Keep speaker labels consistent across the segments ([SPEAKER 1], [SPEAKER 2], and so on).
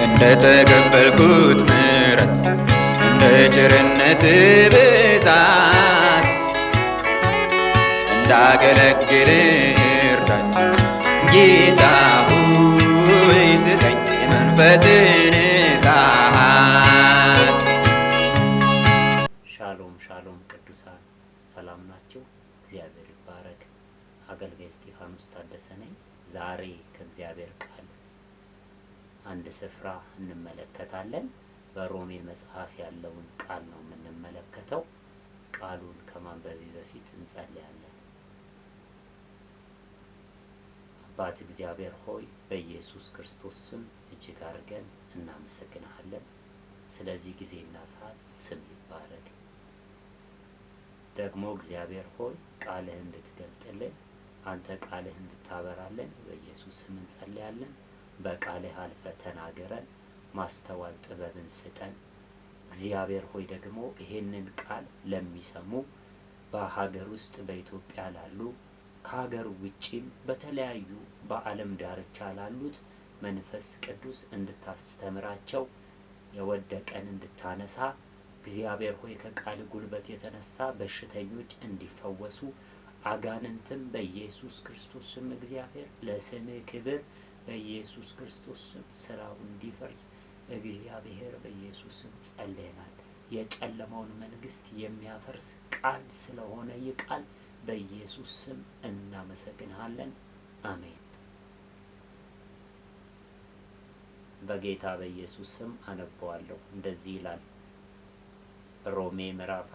[SPEAKER 1] እንደተቀበልኩት ምሕረት እንደ ቸርነት ብዛት እንዳገለግል እርዳኝ ጌታ ሆይ ስጠኝ መንፈስን እሳት።
[SPEAKER 2] ሻሎም ሻሎም ቅዱሳን ሰላም ናችሁ? እግዚአብሔር ይባረክ። አገልጋይ እስጢፋኖስ ታደሰ ነኝ። ዛሬ ከእግዚአብሔር ቃል አንድ ስፍራ እንመለከታለን። በሮሜ መጽሐፍ ያለውን ቃል ነው የምንመለከተው። ቃሉን ከማንበቤ በፊት እንጸልያለን። አባት እግዚአብሔር ሆይ በኢየሱስ ክርስቶስ ስም እጅግ አድርገን እናመሰግናለን። ስለዚህ ጊዜና ሰዓት ስም ይባረክ። ደግሞ እግዚአብሔር ሆይ ቃልህ እንድትገልጥልን አንተ ቃልህ እንድታበራልን በኢየሱስ ስም እንጸልያለን። በቃልህ አልፈ ተናገረን፣ ማስተዋል ጥበብን ስጠን። እግዚአብሔር ሆይ ደግሞ ይሄንን ቃል ለሚሰሙ በሀገር ውስጥ በኢትዮጵያ ላሉ ከሀገር ውጪም በተለያዩ በዓለም ዳርቻ ላሉት መንፈስ ቅዱስ እንድታስተምራቸው የወደቀን እንድታነሳ እግዚአብሔር ሆይ ከቃል ጉልበት የተነሳ በሽተኞች እንዲፈወሱ አጋንንትም በኢየሱስ ክርስቶስ ስም እግዚአብሔር ለስምህ ክብር በኢየሱስ ክርስቶስ ስም ስራው እንዲፈርስ እግዚአብሔር በኢየሱስ ስም ጸልየናል። የጨለማውን መንግስት የሚያፈርስ ቃል ስለሆነ ይህ ቃል በኢየሱስ ስም እናመሰግናለን። አሜን። በጌታ በኢየሱስ ስም አነበዋለሁ። እንደዚህ ይላል ሮሜ ምዕራፍ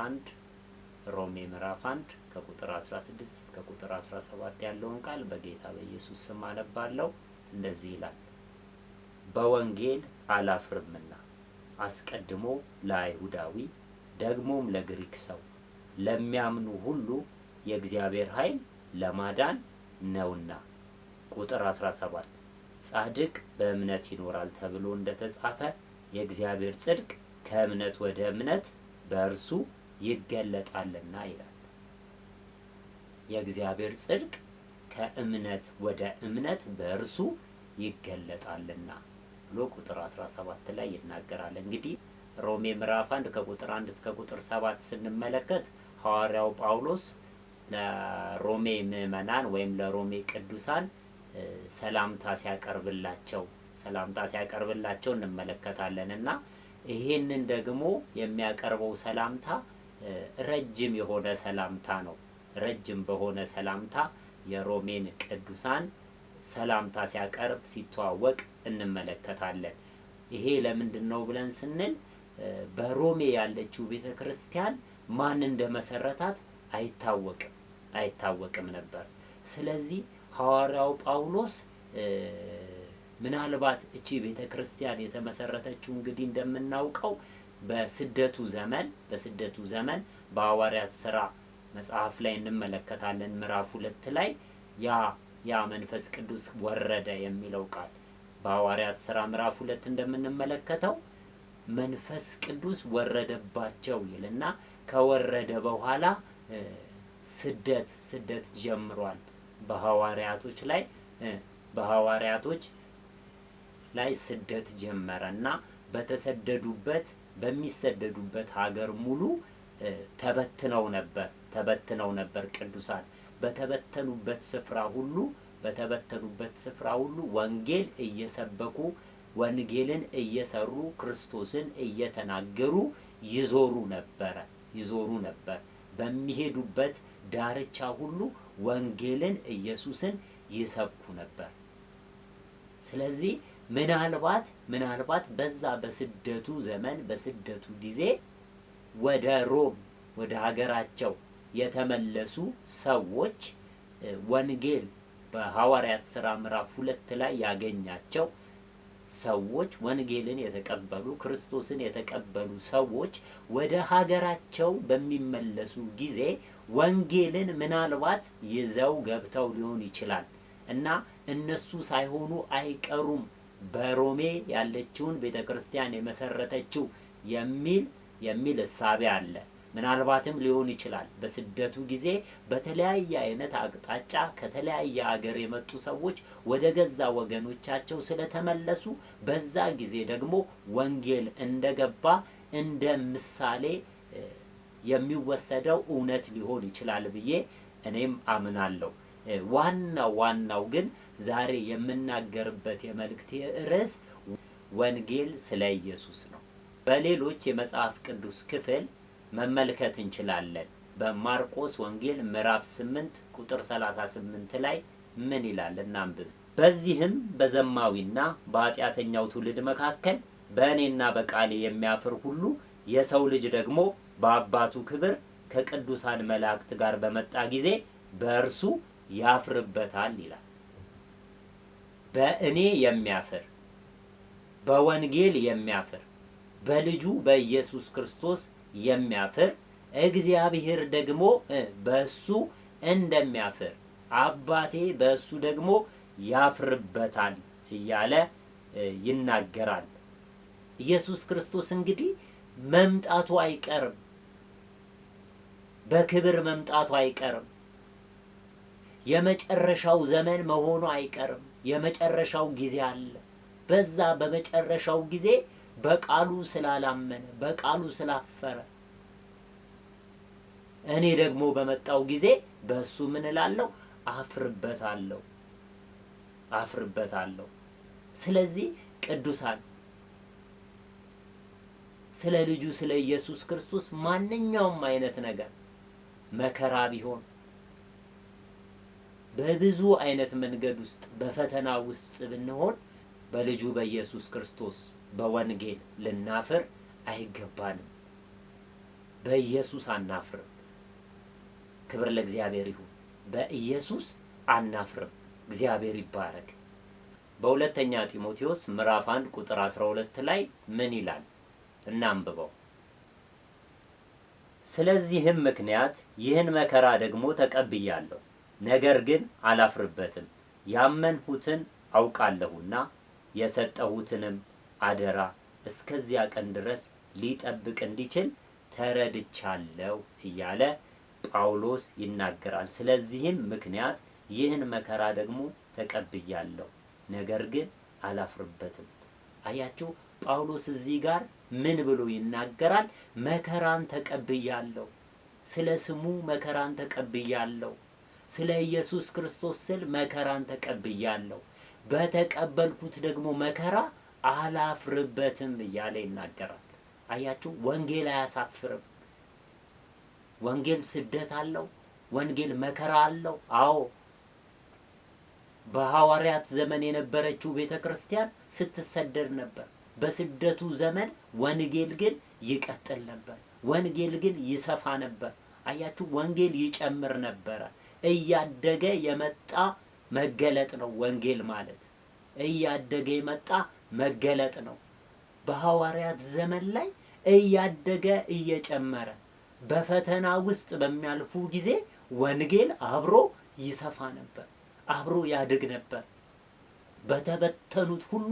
[SPEAKER 2] 1 ከቁጥር 16 እስከ ቁጥር 17 ያለውን ቃል በጌታ በኢየሱስ ስም አነባለሁ። እንደዚህ ይላል። በወንጌል አላፍርምና አስቀድሞ ለአይሁዳዊ ደግሞም ለግሪክ ሰው ለሚያምኑ ሁሉ የእግዚአብሔር ኃይል ለማዳን ነውና። ቁጥር 17 ጻድቅ በእምነት ይኖራል ተብሎ እንደተጻፈ የእግዚአብሔር ጽድቅ ከእምነት ወደ እምነት በእርሱ ይገለጣልና ይላል። የእግዚአብሔር ጽድቅ ከእምነት ወደ እምነት በእርሱ ይገለጣልና ብሎ ቁጥር 17 ላይ ይናገራል። እንግዲህ ሮሜ ምዕራፍ 1 ከቁጥር 1 እስከ ቁጥር 7 ስንመለከት ሐዋርያው ጳውሎስ ለሮሜ ምዕመናን ወይም ለሮሜ ቅዱሳን ሰላምታ ሲያቀርብላቸው እንመለከታለንና ይሄንን ደግሞ የሚያቀርበው ሰላምታ ረጅም የሆነ ሰላምታ ነው። ረጅም በሆነ ሰላምታ የሮሜን ቅዱሳን ሰላምታ ሲያቀርብ ሲተዋወቅ እንመለከታለን። ይሄ ለምንድነው ብለን ስንል በሮሜ ያለችው ቤተክርስቲያን ማን እንደመሰረታት አይታወቅም ነበር። ስለዚህ ሐዋርያው ጳውሎስ ምናልባት እቺ ቤተክርስቲያን የተመሰረተችው እንግዲህ እንደምናውቀው በስደቱ ዘመን በሐዋርያት ሥራ መጽሐፍ ላይ እንመለከታለን። ምዕራፍ 2 ላይ ያ መንፈስ ቅዱስ ወረደ የሚለው ቃል በሐዋርያት ሥራ ምዕራፍ 2 እንደምንመለከተው መንፈስ ቅዱስ ወረደባቸው ይልና ከወረደ በኋላ ስደት ጀምሯል። በሐዋርያቶች ላይ ስደት ጀመረና በሚሰደዱበት ሀገር ሙሉ ተበትነው ነበር ቅዱሳን። በተበተኑበት ስፍራ ሁሉ ወንጌል እየሰበኩ ወንጌልን እየሰሩ ክርስቶስን እየተናገሩ ይዞሩ ነበር። በሚሄዱበት ዳርቻ ሁሉ ወንጌልን ኢየሱስን ይሰብኩ ነበር። ስለዚህ ምናልባት በዛ በስደቱ ጊዜ ወደ ሮም ወደ ሀገራቸው የተመለሱ ሰዎች ወንጌል በሐዋርያት ሥራ ምዕራፍ 2 ላይ ያገኛቸው ሰዎች ወንጌልን የተቀበሉ ክርስቶስን የተቀበሉ ሰዎች ወደ ሀገራቸው በሚመለሱ ጊዜ ወንጌልን ምናልባት ይዘው ገብተው ሊሆን ይችላል እና እነሱ ሳይሆኑ አይቀሩም በሮሜ ያለችውን ቤተክርስቲያን የመሰረተችው የሚል እሳቤ አለ። ምናልባትም ሊሆን ይችላል በስደቱ ጊዜ በተለያየ አይነት አቅጣጫ ከተለያየ ሀገር የመጡ ሰዎች ወደ ገዛ ወገኖቻቸው ስለተመለሱ በዛ ጊዜ ደግሞ ወንጌል እንደገባ እንደ ምሳሌ የሚወሰደው እውነት ሊሆን ይችላል ብዬ እኔም አምናለሁ። ዋናው ግን ዛሬ የምናገርበት የመልእክቴ ርዕስ ወንጌል ስለ ኢየሱስ ነው። በሌሎች የመጽሐፍ ቅዱስ ክፍል መመልከት እንችላለን። በማርቆስ ወንጌል ምዕራፍ 8 ቁጥር 38 ላይ ምን ይላል? እናንብብ። በዚህም በዘማዊና በኃጢአተኛው ትውልድ መካከል በእኔና በቃሌ የሚያፍር ሁሉ የሰው ልጅ ደግሞ በአባቱ ክብር ከቅዱሳን መላእክት ጋር በመጣ ጊዜ በእርሱ ያፍርበታል ይላል። በእኔ የሚያፍር፣ በወንጌል የሚያፍር፣ በልጁ በኢየሱስ ክርስቶስ የሚያፍር እግዚአብሔር ደግሞ በእሱ እንደሚያፍር አባቴ በእሱ ደግሞ ያፍርበታል እያለ ይናገራል። ኢየሱስ ክርስቶስ እንግዲህ መምጣቱ አይቀርም፣ በክብር መምጣቱ አይቀርም። የመጨረሻው ዘመን መሆኑ አይቀርም። የመጨረሻው ጊዜ አለ። በዛ በመጨረሻው ጊዜ በቃሉ ስላላመነ በቃሉ ስላፈረ እኔ ደግሞ በመጣው ጊዜ በእሱ ምን እላለሁ? አፍርበታለሁ። ስለዚህ ቅዱሳን ስለ ልጁ ስለ ኢየሱስ ክርስቶስ ማንኛውም አይነት ነገር መከራ ቢሆን በብዙ አይነት መንገድ ውስጥ በፈተና ውስጥ ብንሆን በልጁ በኢየሱስ ክርስቶስ በወንጌል ልናፍር አይገባንም። በኢየሱስ አናፍርም። ክብር ለእግዚአብሔር ይሁን። በኢየሱስ አናፍርም። እግዚአብሔር ይባረክ። በሁለተኛ ጢሞቴዎስ ምዕራፍ 1 ቁጥር 12 ላይ ምን ይላል? እናንብበው። ስለዚህም ምክንያት ይህን መከራ ደግሞ ተቀብያለሁ፣ ነገር ግን አላፍርበትም። ያመንሁትን አውቃለሁና የሰጠሁትንም አደራ እስከዚያ ቀን ድረስ ሊጠብቅ እንዲችል ተረድቻለሁ እያለ ጳውሎስ ይናገራል። ስለዚህም ምክንያት ይህን መከራ ደግሞ ተቀብያለሁ፣ ነገር ግን አላፍርበትም። አያችሁ፣ ጳውሎስ እዚህ ጋር ምን ብሎ ይናገራል? መከራን ተቀብያለሁ፣ ስለ ስሙ መከራን ተቀብያለሁ፣ ስለ ኢየሱስ ክርስቶስ ስል መከራን ተቀብያለሁ፣ በተቀበልኩት ደግሞ መከራ አላፍርበትም እያለ ይናገራል። አያችሁ፣ ወንጌል አያሳፍርም። ወንጌል ስደት አለው። ወንጌል መከራ አለው። አዎ፣ በሐዋርያት ዘመን የነበረችው ቤተክርስቲያን ስትሰደድ ነበር። በስደቱ ዘመን ወንጌል ግን ይቀጥል ነበር። ወንጌል ግን ይሰፋ ነበር። አያችሁ፣ ወንጌል ይጨምር ነበረ። እያደገ የመጣ መገለጥ ነው ወንጌል ማለት። እያደገ የመጣ መገለጥ ነው። በሐዋርያት ዘመን ላይ እያደገ እየጨመረ በፈተና ውስጥ በሚያልፉ ጊዜ ወንጌል አብሮ ይሰፋ ነበር፣ አብሮ ያድግ ነበር። በተበተኑት ሁሉ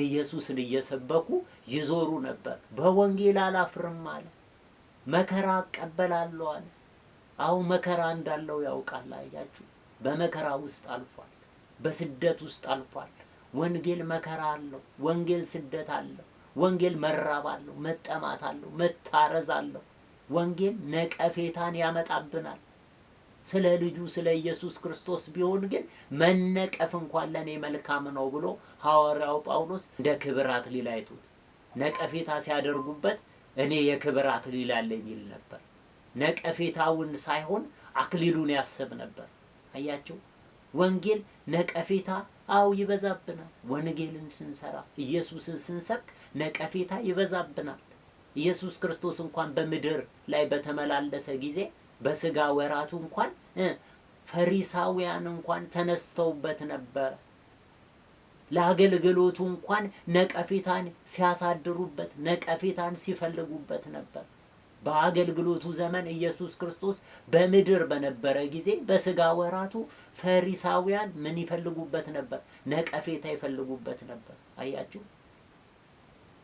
[SPEAKER 2] ኢየሱስን እየሰበኩ ይዞሩ ነበር። በወንጌል አላፍርም አለ። መከራ እቀበላለሁ አለ። አው መከራ እንዳለው ያውቃል። አያችሁ፣ በመከራ ውስጥ አልፏል። በስደት ውስጥ አልፏል። ወንጌል መከራ አለው። ወንጌል ስደት አለው። ወንጌል መራብ አለው፣ መጠማት አለው፣ መታረዝ አለው። ወንጌል ነቀፌታን ያመጣብናል። ስለ ልጁ ስለ ኢየሱስ ክርስቶስ ቢሆን ግን መነቀፍ እንኳን ለኔ መልካም ነው ብሎ ሐዋርያው ጳውሎስ እንደ ክብር አክሊል አይቶት ነቀፌታ ሲያደርጉበት እኔ የክብር አክሊል አለኝ ይል ነበር። ነቀፌታውን ሳይሆን አክሊሉን ያስብ ነበር። አያችሁ፣ ወንጌል ነቀፌታ አው ይበዛብናል። ወንጌልን ስንሰራ ኢየሱስን ስንሰብክ ነቀፌታ ይበዛብናል። ኢየሱስ ክርስቶስ እንኳን በምድር ላይ በተመላለሰ ጊዜ በስጋ ወራቱ እንኳን ፈሪሳውያን እንኳን ተነስተውበት ነበር። ለአገልግሎቱ እንኳን ነቀፌታን ሲያሳድሩበት፣ ነቀፌታን ሲፈልጉበት ነበር። በአገልግሎቱ ዘመን ኢየሱስ ክርስቶስ በምድር በነበረ ጊዜ በስጋ ወራቱ ፈሪሳውያን ምን ይፈልጉበት ነበር? ነቀፌታ ይፈልጉበት ነበር። አያችሁ፣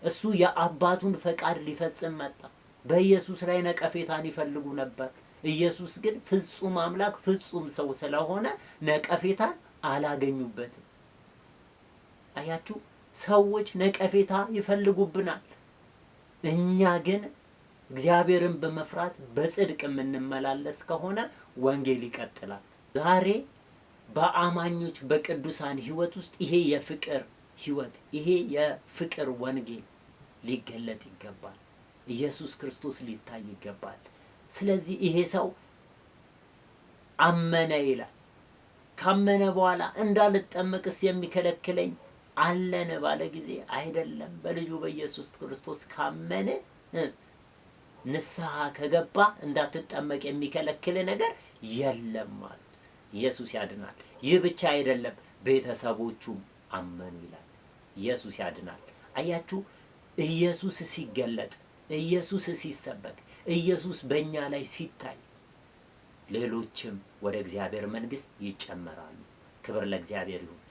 [SPEAKER 2] እሱ የአባቱን ፈቃድ ሊፈጽም መጣ። በኢየሱስ ላይ ነቀፌታን ይፈልጉ ነበር። ኢየሱስ ግን ፍጹም አምላክ ፍጹም ሰው ስለሆነ ነቀፌታን አላገኙበትም። አያችሁ፣ ሰዎች ነቀፌታ ይፈልጉብናል። እኛ ግን እግዚአብሔርን በመፍራት በጽድቅ የምንመላለስ ከሆነ ወንጌል ይቀጥላል። ዛሬ በአማኞች በቅዱሳን ህይወት ውስጥ ይሄ የፍቅር ህይወት፣ ይሄ የፍቅር ወንጌል ሊገለጥ ይገባል። ኢየሱስ ክርስቶስ ሊታይ ይገባል። ስለዚህ ይሄ ሰው አመነ ይላል። ካመነ በኋላ እንዳልጠመቅስ የሚከለክለኝ አለን ባለ ጊዜ አይደለም፣ በልጁ በኢየሱስ ክርስቶስ ካመነ ንስሐ ከገባ እንዳትጠመቅ የሚከለክል ነገር የለም ማለት። ኢየሱስ ያድናል። ይህ ብቻ አይደለም፣ ቤተሰቦቹም አመኑ ይላል። ኢየሱስ ያድናል። አያችሁ፣ ኢየሱስ ሲገለጥ፣ ኢየሱስ ሲሰበክ፣ ኢየሱስ በእኛ ላይ ሲታይ ሌሎችም ወደ እግዚአብሔር መንግስት ይጨመራሉ። ክብር ለእግዚአብሔር ይሁን።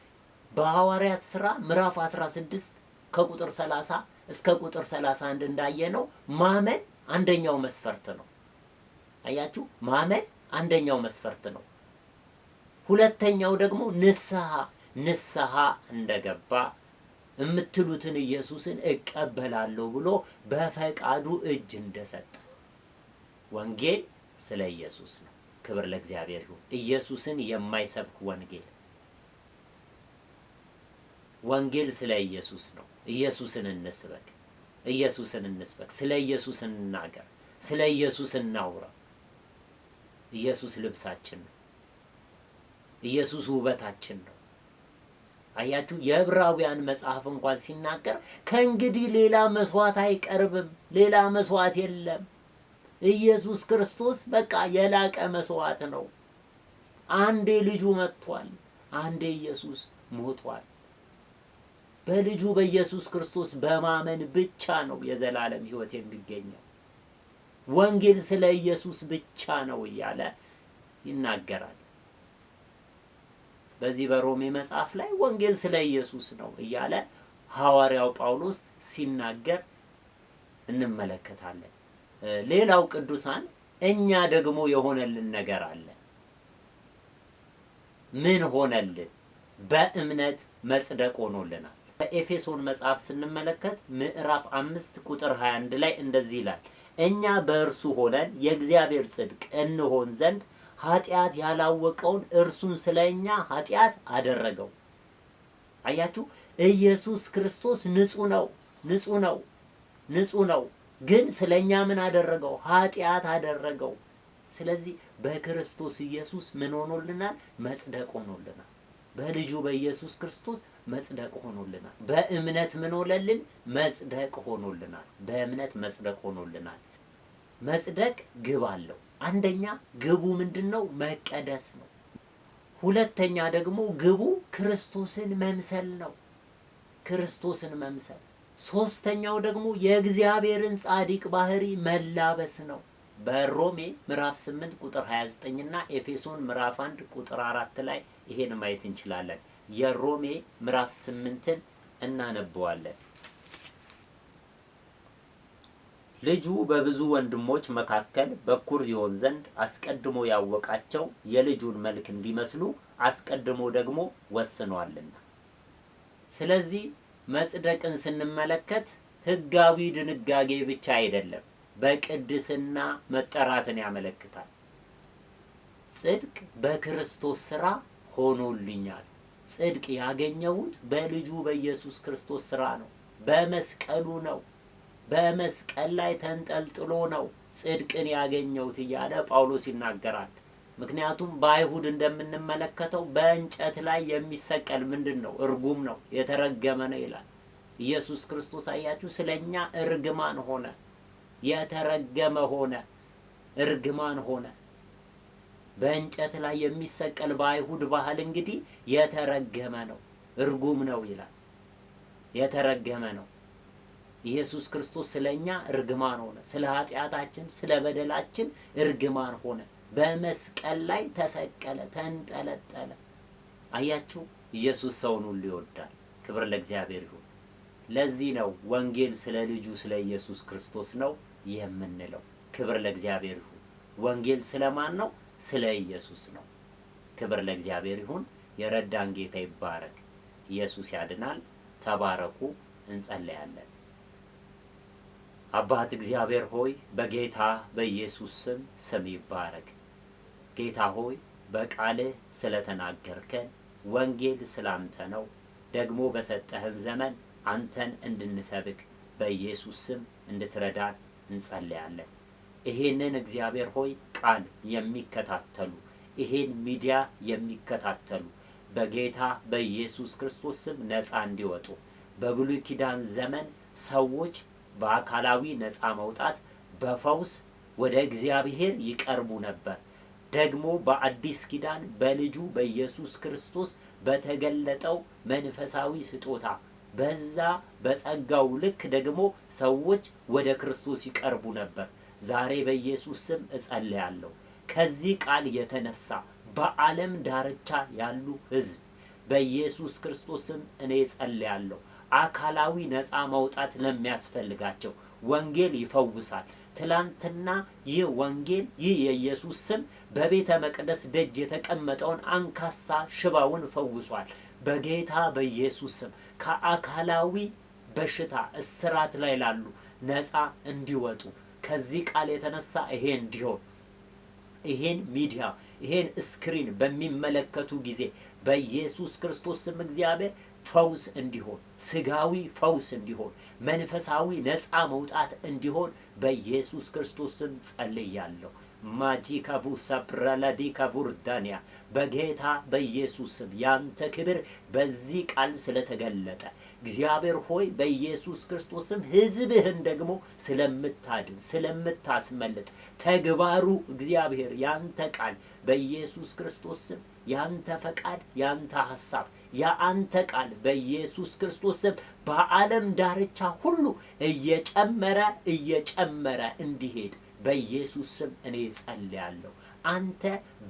[SPEAKER 2] በሐዋርያት ሥራ ምዕራፍ 16 ከቁጥር 30 እስከ ቁጥር 31 እንዳየነው ማመን አንደኛው መስፈርት ነው። አያችሁ፣ ማመን አንደኛው መስፈርት ነው። ሁለተኛው ደግሞ ንስሐ እንደገባ የምትሉትን ኢየሱስን እቀበላለሁ ብሎ በፈቃዱ እጅ እንደሰጠ። ወንጌል ስለ ኢየሱስ ነው። ክብር ለእግዚአብሔር ይሁን። ኢየሱስን የማይሰብክ ወንጌል ስለ ኢየሱስ ነው። ኢየሱስን እንስበክ፣ ስለ ኢየሱስ እንናገር፣ ስለ ኢየሱስ እናውራ። ኢየሱስ ልብሳችን ነው። ኢየሱስ ውበታችን ነው። አያችሁ፣ የዕብራውያን መጽሐፍ እንኳን ሲናገር ከእንግዲህ ሌላ መስዋዕት አይቀርብም፣ ሌላ መስዋዕት የለም። ኢየሱስ ክርስቶስ በቃ የላቀ መስዋዕት ነው። አንዴ ልጁ መጥቷል፣ አንዴ ኢየሱስ ሞቷል። በልጁ በኢየሱስ ክርስቶስ በማመን ብቻ ነው የዘላለም ሕይወት የሚገኘው። ወንጌል ስለ ኢየሱስ ብቻ ነው እያለ ይናገራል። በዚህ በሮሜ መጽሐፍ ላይ ወንጌል ስለ ኢየሱስ ነው እያለ ሐዋርያው ጳውሎስ ሲናገር እንመለከታለን። ሌላው ቅዱሳን እኛ ደግሞ የሆነልን ነገር አለ። ምን ሆነልን? በእምነት መጽደቅ ሆኖልናል። በኤፌሶን መጽሐፍ ስንመለከት ምዕራፍ 5 ቁጥር 21 ላይ እንደዚህ ይላል፣ እኛ በእርሱ ሆነን የእግዚአብሔር ጽድቅ እንሆን ዘንድ ኃጢአት ያላወቀውን እርሱን ስለኛ ኃጢአት አደረገው። አያችሁ፣ ኢየሱስ ክርስቶስ ንጹህ ነው። ግን ስለኛ ምን አደረገው? ኃጢአት አደረገው። ስለዚህ በክርስቶስ ኢየሱስ ምን ሆኖልናል? መጽደቅ ሆኖልናል። በልጁ በኢየሱስ ክርስቶስ መጽደቅ ሆኖልናል። በእምነት ምን ሆነልን? መጽደቅ ሆኖልናል። በእምነት መጽደቅ ሆኖልናል። መጽደቅ ግብ አለው። አንደኛ ግቡ ምንድነው? መቀደስ ነው። ሁለተኛ ደግሞ ግቡ ክርስቶስን መምሰል ነው። ሶስተኛው ደግሞ የእግዚአብሔርን ጻድቅ ባህሪ መላበስ ነው። በሮሜ ምዕራፍ 8 ቁጥር 29 እና ኤፌሶን ምዕራፍ 1 ቁጥር 4 ላይ ይሄን ማየት እንችላለን። የሮሜ ምዕራፍ 8ን እናነበዋለን። ልጁ በብዙ ወንድሞች መካከል በኩር ይሆን ዘንድ አስቀድሞ ያወቃቸው የልጁን መልክ እንዲመስሉ አስቀድሞ ደግሞ ወስኗልና። ስለዚህ መጽደቅን ስንመለከት ሕጋዊ ድንጋጌ ብቻ አይደለም፣ በቅድስና መጠራትን ያመለክታል። ጽድቅ በክርስቶስ ሥራ ሆኖልኛል። ጽድቅ ያገኘሁት በልጁ በኢየሱስ ክርስቶስ ሥራ ነው። በመስቀሉ ነው። በመስቀል ላይ ተንጠልጥሎ ነው ጽድቅን ያገኘሁት እያለ ጳውሎስ ይናገራል። ምክንያቱም በአይሁድ እንደምንመለከተው በእንጨት ላይ የሚሰቀል ምንድን ነው? እርጉም ነው፣ የተረገመ ነው ይላል። ኢየሱስ ክርስቶስ አያችሁ ስለኛ እርግማን ሆነ፣ የተረገመ ሆነ፣ እርግማን ሆነ። በእንጨት ላይ የሚሰቀል በአይሁድ ባህል እንግዲህ የተረገመ ነው፣ እርጉም ነው ይላል። የተረገመ ነው። ኢየሱስ ክርስቶስ ስለኛ እርግማን ሆነ፣ ስለ ኃጢአታችን ስለ በደላችን እርግማን ሆነ። በመስቀል ላይ ተሰቀለ፣ ተንጠለጠለ። አያችሁ ኢየሱስ ሰውን ሁሉ ይወዳል። ክብር ለእግዚአብሔር ይሁን። ለዚህ ነው ወንጌል ስለ ልጁ ስለ ኢየሱስ ክርስቶስ ነው። የምንለው። ክብር ለእግዚአብሔር ይሁን። ወንጌል ስለማን ነው? ስለ ኢየሱስ ነው። ክብር ለእግዚአብሔር ይሁን። የረዳን ጌታ ይባረክ። ኢየሱስ ያድናል። ተባረኩ። እንጸልያለን። አባት እግዚአብሔር ሆይ በጌታ በኢየሱስ ስም ይባረክ። ጌታ ሆይ በቃልህ ስለተናገርከን ወንጌል ስላንተ ነው። ደግሞ በሰጠህን ዘመን አንተን እንድንሰብክ በኢየሱስ ስም እንድትረዳን እንጸልያለን። ይሄንን እግዚአብሔር ሆይ ቃል የሚከታተሉ ይሄን ሚዲያ የሚከታተሉ በጌታ በኢየሱስ ክርስቶስ ስም ነፃ እንዲወጡ በብሉይ ኪዳን ዘመን ሰዎች በአካላዊ ነፃ መውጣት በፈውስ ወደ እግዚአብሔር ይቀርቡ ነበር። ደግሞ በአዲስ ኪዳን በልጁ በኢየሱስ ክርስቶስ በተገለጠው መንፈሳዊ ስጦታ በዛ በጸጋው ልክ ደግሞ ሰዎች ወደ ክርስቶስ ይቀርቡ ነበር። ዛሬ በኢየሱስ ስም እጸልያለሁ። ከዚህ ቃል የተነሳ በዓለም ዳርቻ ያሉ ሕዝብ በኢየሱስ ክርስቶስ ስም እኔ እጸልያለሁ። አካላዊ ነፃ መውጣት ለሚያስፈልጋቸው ወንጌል ይፈውሳል። ትላንትና ይህ ወንጌል ይህ የኢየሱስ ስም በቤተ መቅደስ ደጅ የተቀመጠውን አንካሳ ሽባውን ፈውሷል። በጌታ በኢየሱስ ስም ከአካላዊ በሽታ እስራት ላይ ላሉ ነፃ እንዲወጡ ከዚህ ቃል የተነሳ ይሄ እንዲሆን ይሄን ሚዲያ ይሄን ስክሪን በሚመለከቱ ጊዜ በኢየሱስ ክርስቶስ ስም እግዚአብሔር ፈውስ እንዲሆን ስጋዊ ፈውስ እንዲሆን መንፈሳዊ ነፃ መውጣት እንዲሆን በኢየሱስ ክርስቶስ ስም ጸልያለሁ። ማጂካቡ ሰፕራላዲ ካቡርዳኒያ በጌታ በኢየሱስ ስም ያንተ ክብር በዚህ ቃል ስለተገለጠ እግዚአብሔር ሆይ በኢየሱስ ክርስቶስ ስም ሕዝብህን ደግሞ ስለምታድን ስለምታስመልጥ ተግባሩ እግዚአብሔር ያንተ ቃል በኢየሱስ ክርስቶስ ስም ያንተ ፈቃድ ያንተ ሐሳብ ያንተ ቃል በኢየሱስ ክርስቶስ ስም በዓለም ዳርቻ ሁሉ እየጨመረ እንዲሄድ በኢየሱስ ስም እኔ ጸልያለሁ። አንተ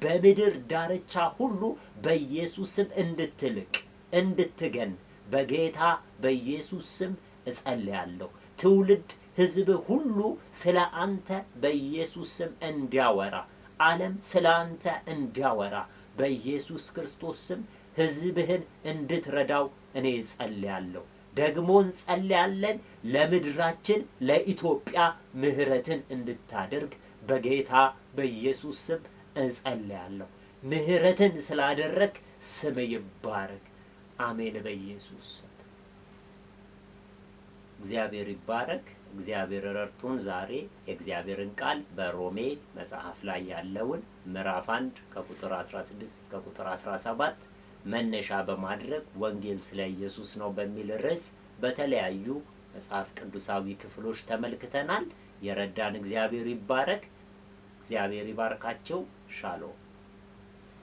[SPEAKER 2] በምድር ዳርቻ ሁሉ በኢየሱስ ስም እንድትልቅ እንድትገን በጌታ በኢየሱስ ስም እጸልያለሁ። ትውልድ ሕዝብ ሁሉ ስለ አንተ በኢየሱስ ስም እንዲያወራ ዓለም ስለ አንተ እንዲያወራ በኢየሱስ ክርስቶስ ስም ሕዝብህን እንድትረዳው እኔ ጸልያለሁ። ደግሞ እንጸልያለን ለምድራችን ለኢትዮጵያ ምህረትን እንድታደርግ በጌታ በኢየሱስ ስም እንጸልያለሁ። ምህረትን ስላደረግ ስም ይባረክ። አሜን። በኢየሱስ ስም እግዚአብሔር ይባረክ። እግዚአብሔር ረድቶን ዛሬ የእግዚአብሔርን ቃል በሮሜ መጽሐፍ ላይ ያለውን ምዕራፍ 1 ከቁጥር 16 እስከ ቁጥር 17 መነሻ በማድረግ ወንጌል ስለ ኢየሱስ ነው በሚል ርዕስ በተለያዩ መጽሐፍ ቅዱሳዊ ክፍሎች ተመልክተናል። የረዳን እግዚአብሔር ይባረክ። እግዚአብሔር ይባርካቸው። ሻሎም